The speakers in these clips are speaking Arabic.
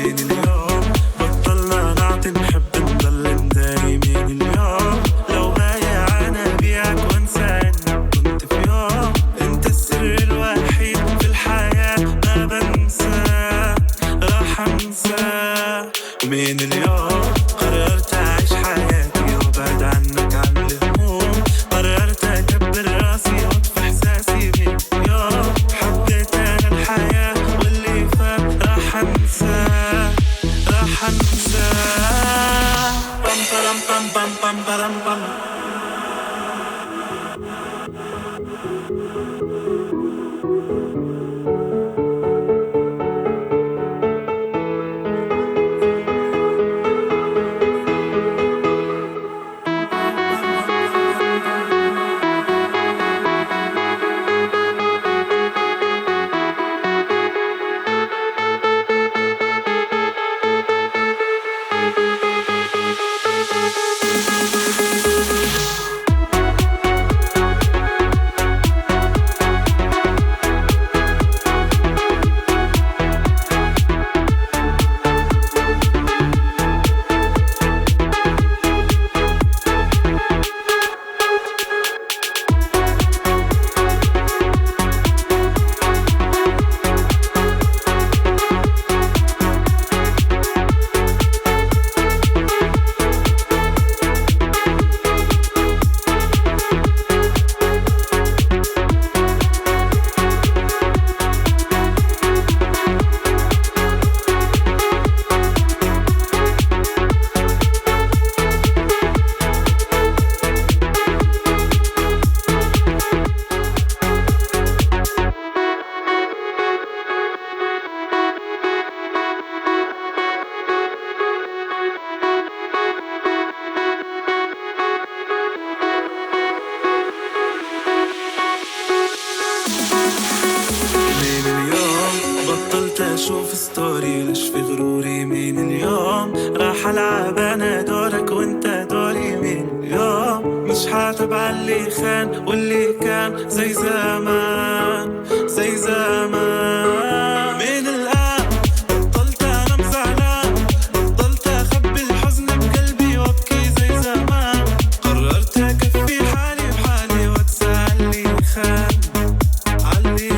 من اليوم بطلنا نعطي نحب نضل نداري من اليوم لو بايع انا بيعك وانسى انك كنت في يوم انت السر الوحيد في الحياة ما بنساه راح انساه ومن اليوم قررت اعيش حياتي وابعد عنك عن الهموم قررت اكبر راسي واطفي احساسي من اليوم حبيت انا الحياة واللي فات راح انساه راح انساه بام بام بام بام بام بام اشوف ستوري ليش في غروري من اليوم راح العب انا دورك وانت دوري من اليوم مش حاتب على اللي خان واللي كان زي زمان زي زمان من الان بطلت انام زعلان بطلت اخبي الحزن بقلبي وابكي زي زمان قررت اكفي حالي بحالي واتسى علي خان علي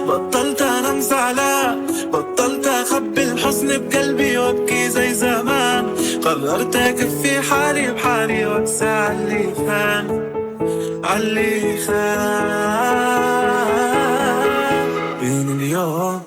بطلت انام زعلان بطلت اخبي الحزن بقلبي وابكي زي زمان قررت اكفي حالي بحالي واتسى علي خان علي خان من اليوم